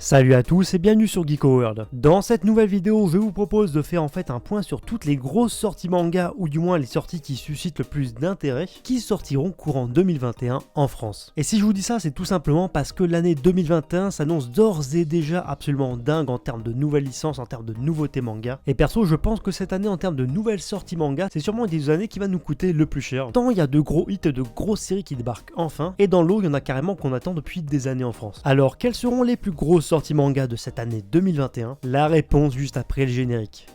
Salut à tous et bienvenue sur Geeko World. Dans cette nouvelle vidéo, je vous propose de faire un point sur toutes les grosses sorties manga, ou du moins les sorties qui suscitent le plus d'intérêt, qui sortiront courant 2021 en France. Et si je vous dis ça, c'est tout simplement parce que l'année 2021 s'annonce d'ores et déjà absolument dingue en termes de nouvelles licences, en termes de nouveautés manga. Et perso, je pense que cette année en termes de nouvelles sorties manga, c'est sûrement une des années qui va nous coûter le plus cher. Tant il y a de gros hits et de grosses séries qui débarquent enfin, et dans l'eau, il y en a carrément qu'on attend depuis des années en France. Alors, quelles seront les plus grosses sortie manga de cette année 2021? La réponse juste après le générique.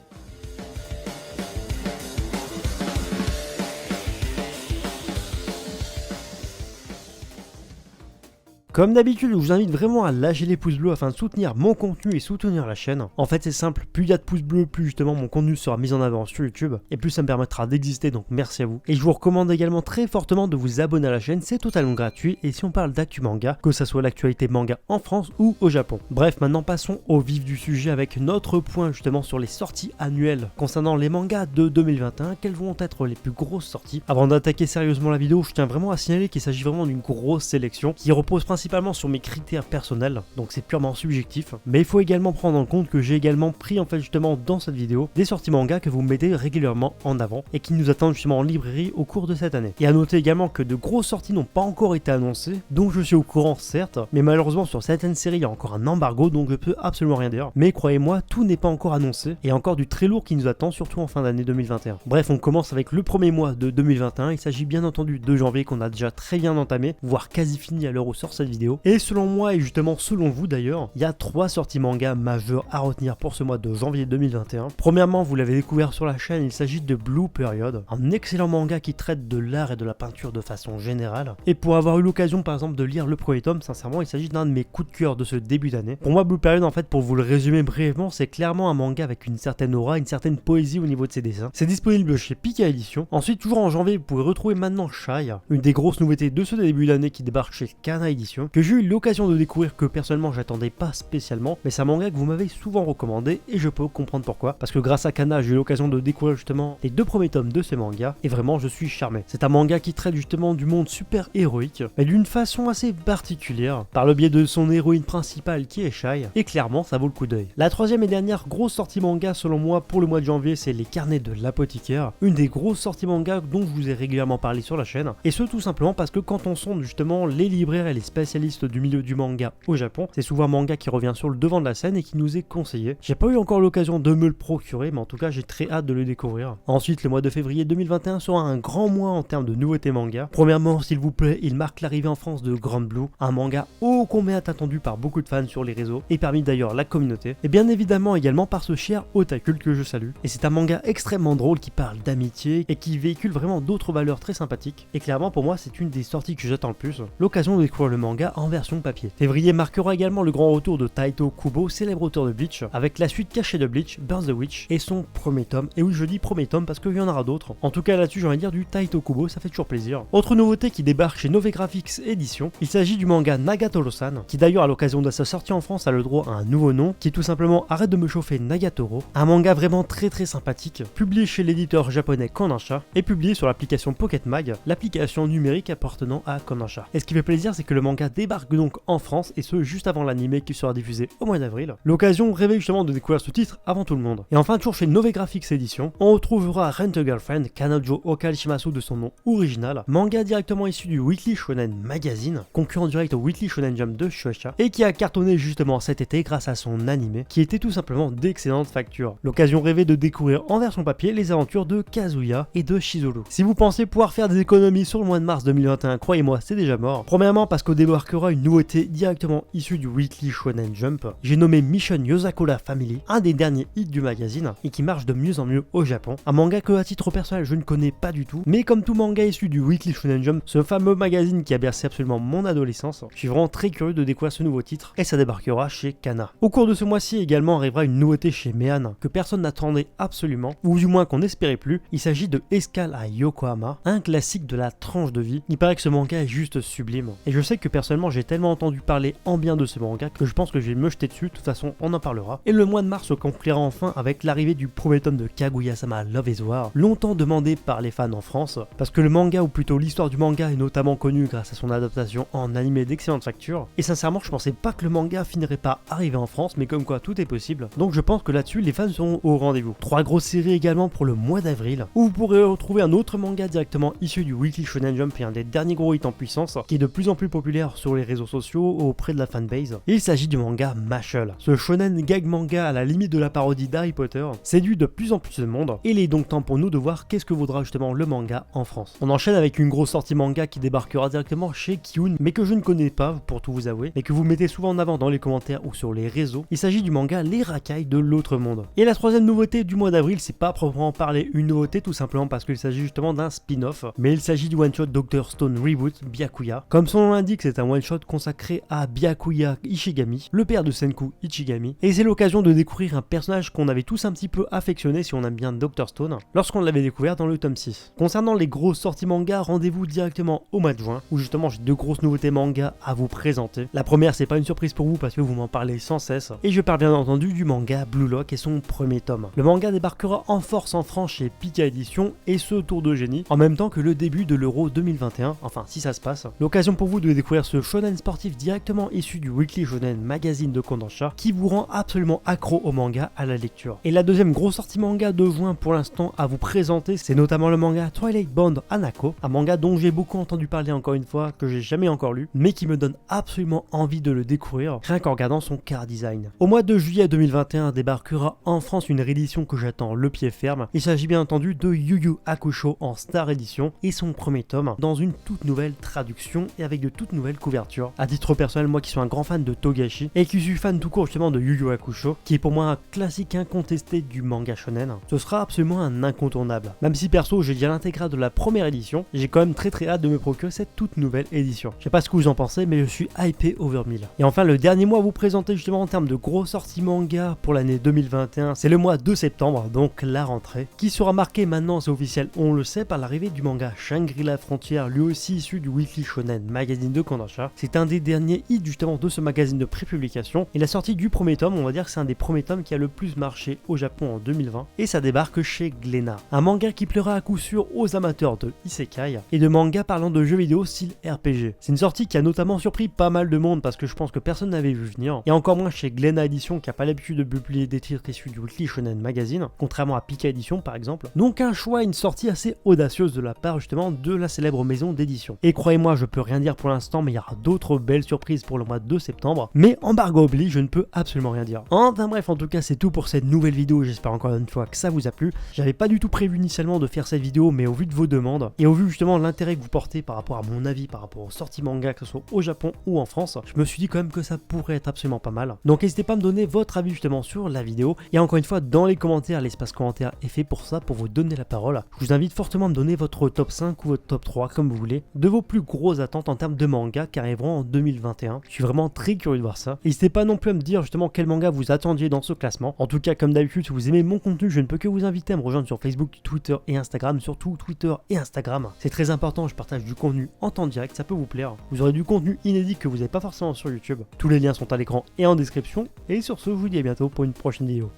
Comme d'habitude, je vous invite vraiment à lâcher les pouces bleus afin de soutenir mon contenu et soutenir la chaîne. En fait, c'est simple, plus il y a de pouces bleus, plus justement mon contenu sera mis en avant sur YouTube, et plus ça me permettra d'exister, donc merci à vous. Et je vous recommande également très fortement de vous abonner à la chaîne, c'est totalement gratuit, et si on parle d'actu manga, que ça soit l'actualité manga en France ou au Japon. Bref, maintenant passons au vif du sujet avec notre point justement sur les sorties annuelles. Concernant les mangas de 2021, quelles vont être les plus grosses sorties? Avant d'attaquer sérieusement la vidéo, je tiens vraiment à signaler qu'il s'agit vraiment d'une grosse sélection, qui repose principalement sur mes critères personnels, donc c'est purement subjectif, mais il faut également prendre en compte que j'ai également pris en fait justement dans cette vidéo des sorties manga que vous mettez régulièrement en avant et qui nous attendent justement en librairie au cours de cette année. Et à noter également que de grosses sorties n'ont pas encore été annoncées, donc je suis au courant certes, mais malheureusement sur certaines séries il y a encore un embargo, donc je peux absolument rien dire, mais croyez-moi, tout n'est pas encore annoncé, et encore du très lourd qui nous attend, surtout en fin d'année 2021. Bref, on commence avec le premier mois de 2021, il s'agit bien entendu de janvier qu'on a déjà très bien entamé, voire quasi fini à l'heure où sort cette vidéo. Et selon moi, et justement selon vous d'ailleurs, il y a 3 sorties manga majeures à retenir pour ce mois de janvier 2021. Premièrement, vous l'avez découvert sur la chaîne, il s'agit de Blue Period, un excellent manga qui traite de l'art et de la peinture de façon générale. Et pour avoir eu l'occasion par exemple de lire le premier tome, sincèrement il s'agit d'un de mes coups de cœur de ce début d'année. Pour moi, Blue Period, en fait, pour vous le résumer brièvement, c'est clairement un manga avec une certaine aura, une certaine poésie au niveau de ses dessins. C'est disponible chez Pika Édition. Ensuite, toujours en janvier, vous pouvez retrouver maintenant Shy, une des grosses nouveautés de ce début d'année qui débarque chez Kana Édition, que j'ai eu l'occasion de découvrir, que personnellement j'attendais pas spécialement, mais c'est un manga que vous m'avez souvent recommandé et je peux comprendre pourquoi, parce que grâce à Kana j'ai eu l'occasion de découvrir justement les 2 premiers tomes de ce manga et vraiment je suis charmé. C'est un manga qui traite justement du monde super héroïque, mais d'une façon assez particulière, par le biais de son héroïne principale qui est Shy, et clairement ça vaut le coup d'œil. La troisième et dernière grosse sortie manga selon moi pour le mois de janvier, c'est Les Carnets de l'Apothicaire, une des grosses sorties manga dont je vous ai régulièrement parlé sur la chaîne, et ce tout simplement parce que quand on sonde justement les libraires et les spécialistes du milieu du manga au Japon, c'est souvent un manga qui revient sur le devant de la scène et qui nous est conseillé. J'ai pas eu encore l'occasion de me le procurer, mais en tout cas j'ai très hâte de le découvrir. Ensuite, le mois de février 2021 sera un grand mois en termes de nouveautés manga. Premièrement, s'il vous plaît, il marque l'arrivée en France de Grand Blue, un manga ô combien attendu par beaucoup de fans sur les réseaux et parmi d'ailleurs la communauté, et bien évidemment également par ce cher Otakul que je salue. Et c'est un manga extrêmement drôle qui parle d'amitié et qui véhicule vraiment d'autres valeurs très sympathiques, et clairement pour moi c'est une des sorties que j'attends le plus, l'occasion de découvrir le manga en version papier. Février marquera également le grand retour de Taito Kubo, célèbre auteur de Bleach, avec la suite cachée de Bleach, Burn the Witch, et son premier tome. Et oui, je dis premier tome parce qu'il y en aura d'autres. En tout cas, là-dessus, j'ai envie de dire du Taito Kubo, ça fait toujours plaisir. Autre nouveauté qui débarque chez Nove Graphics Édition, il s'agit du manga Nagatoro-san, qui d'ailleurs, à l'occasion de sa sortie en France, a le droit à un nouveau nom, qui est tout simplement Arrête de me chauffer Nagatoro, un manga vraiment très sympathique, publié chez l'éditeur japonais Kodansha, et publié sur l'application Pocket Mag, l'application numérique appartenant à Kodansha. Et ce qui fait plaisir, c'est que le manga débarque donc en France, et ce juste avant l'anime qui sera diffusé au mois d'avril. L'occasion rêvée justement de découvrir ce titre avant tout le monde. Et enfin, toujours chez Nove Graphics Édition, on retrouvera Rent a Girlfriend, Kanojo Okarishimasu de son nom original, manga directement issu du Weekly Shonen Magazine, concurrent direct au Weekly Shonen Jump de Shueisha, et qui a cartonné justement cet été grâce à son animé, qui était tout simplement d'excellente facture. L'occasion rêvée de découvrir en version papier les aventures de Kazuya et de Shizuru. Si vous pensez pouvoir faire des économies sur le mois de mars 2021, croyez-moi, c'est déjà mort. Premièrement parce qu'au débarquera une nouveauté directement issue du Weekly Shonen Jump, j'ai nommé Mission Yosakura Family, un des derniers hits du magazine et qui marche de mieux en mieux au Japon. Un manga que à titre personnel je ne connais pas du tout, mais comme tout manga issu du Weekly Shonen Jump, ce fameux magazine qui a bercé absolument mon adolescence, je suis vraiment très curieux de découvrir ce nouveau titre et ça débarquera chez Kana. Au cours de ce mois-ci également arrivera une nouveauté chez Mehan que personne n'attendait absolument, ou du moins qu'on n'espérait plus. Il s'agit de Escale à Yokohama, un classique de la tranche de vie. Il paraît que ce manga est juste sublime et je sais que personnellement personnellement j'ai tellement entendu parler en bien de ce manga que je pense que je vais me jeter dessus, de toute façon on en parlera. Et le mois de mars se conclura enfin avec l'arrivée du premier tome de Kaguya-sama Love is War, longtemps demandé par les fans en France, parce que le manga, ou plutôt l'histoire du manga, est notamment connue grâce à son adaptation en animé d'excellente facture, et sincèrement je pensais pas que le manga finirait par arriver en France, mais comme quoi tout est possible, donc je pense que là-dessus les fans seront au rendez-vous. 3 grosses séries également pour le mois d'avril, où vous pourrez retrouver un autre manga directement issu du Weekly Shonen Jump et un des derniers gros hits en puissance, qui est de plus en plus populaire sur les réseaux sociaux auprès de la fanbase. Et il s'agit du manga Mashle. Ce shonen gag manga à la limite de la parodie d'Harry Potter séduit de plus en plus de monde, et il est donc temps pour nous de voir qu'est-ce que vaudra justement le manga en France. On enchaîne avec une grosse sortie manga qui débarquera directement chez Kiun, mais que je ne connais pas pour tout vous avouer, mais que vous mettez souvent en avant dans les commentaires ou sur les réseaux. Il s'agit du manga Les Racailles de l'autre monde. Et la troisième nouveauté du mois d'avril, c'est pas proprement parler une nouveauté, tout simplement parce qu'il s'agit justement d'un spin-off, mais il s'agit du one-shot Dr. Stone Reboot Byakuya. Comme son nom l'indique, c'est un one-shot consacré à Byakuya Ichigami, le père de Senku Ichigami, et c'est l'occasion de découvrir un personnage qu'on avait tous un petit peu affectionné si on aime bien Dr. Stone, lorsqu'on l'avait découvert dans le tome 6. Concernant les grosses sorties manga, rendez-vous directement au mois de juin, où justement j'ai 2 grosses nouveautés manga à vous présenter. La première, c'est pas une surprise pour vous parce que vous m'en parlez sans cesse, et je parle bien entendu du manga Blue Lock et son premier tome. Le manga débarquera en force en France chez Pika Édition, et ce tour de génie, en même temps que le début de l'Euro 2021, enfin si ça se passe. L'occasion pour vous de découvrir ce shonen sportif directement issu du Weekly Shonen Magazine de Kodansha, qui vous rend absolument accro au manga à la lecture. Et la deuxième grosse sortie manga de juin pour l'instant à vous présenter, c'est notamment le manga Twilight Bond Hanako, un manga dont j'ai beaucoup entendu parler encore une fois, que j'ai jamais encore lu, mais qui me donne absolument envie de le découvrir, rien qu'en regardant son car design. Au mois de juillet 2021 débarquera en France une réédition que j'attends le pied ferme. Il s'agit bien entendu de Yu Yu Hakusho en Star Edition et son premier tome dans une toute nouvelle traduction et avec de toutes nouvelles couvertures. À titre personnel, moi qui suis un grand fan de Togashi et qui suis fan tout court justement de Yu Yu Hakusho, qui est pour moi un classique incontesté du manga shonen, ce sera absolument un incontournable. Même si perso j'ai déjà l'intégrale de la première édition, j'ai quand même très hâte de me procurer cette toute nouvelle édition. Je sais pas ce que vous en pensez, mais je suis hypé over 1000. Et enfin, le dernier mois à vous présenter justement en termes de gros sorties manga pour l'année 2021, c'est le mois de septembre, donc la rentrée, qui sera marquée maintenant, c'est officiel, on le sait, par l'arrivée du manga Shangri-La Frontière, lui aussi issu du Weekly Shonen Magazine de Kodansha. C'est un des derniers hits justement de ce magazine de prépublication, et la sortie du premier tome, on va dire que c'est un des premiers tomes qui a le plus marché au Japon en 2020, et ça débarque chez Glénat. Un manga qui plaira à coup sûr aux amateurs de isekai et de manga parlant de jeux vidéo style RPG. C'est une sortie qui a notamment surpris pas mal de monde parce que je pense que personne n'avait vu venir, et encore moins chez Glénat Edition qui a pas l'habitude de publier des titres issus du Weekly Shonen Magazine, contrairement à Pika Edition par exemple. Donc un choix, une sortie assez audacieuse de la part justement de la célèbre maison d'édition. Et croyez-moi, je peux rien dire pour l'instant, mais il y aura d'autres belles surprises pour le mois de septembre, mais embargo oblige, je ne peux absolument rien dire. Enfin bref, en tout cas c'est tout pour cette nouvelle vidéo, j'espère encore une fois que ça vous a plu. J'avais pas du tout prévu initialement de faire cette vidéo, mais au vu de vos demandes, et au vu justement de l'intérêt que vous portez par rapport à mon avis, par rapport aux sorties manga, que ce soit au Japon ou en France, je me suis dit quand même que ça pourrait être absolument pas mal. Donc n'hésitez pas à me donner votre avis justement sur la vidéo, et encore une fois dans les commentaires, l'espace commentaire est fait pour ça, pour vous donner la parole. Je vous invite fortement à me donner votre top 5 ou votre top 3, comme vous voulez, de vos plus grosses attentes en termes de manga qui arriveront en 2021. Je suis vraiment très curieux de voir ça. N'hésitez pas non plus à me dire justement quel manga vous attendiez dans ce classement. En tout cas, comme d'habitude, si vous aimez mon contenu, je ne peux que vous inviter à me rejoindre sur Facebook, Twitter et Instagram, surtout Twitter et Instagram. C'est très important, je partage du contenu en temps direct, ça peut vous plaire. Vous aurez du contenu inédit que vous n'avez pas forcément sur YouTube. Tous les liens sont à l'écran et en description. Et sur ce, je vous dis à bientôt pour une prochaine vidéo.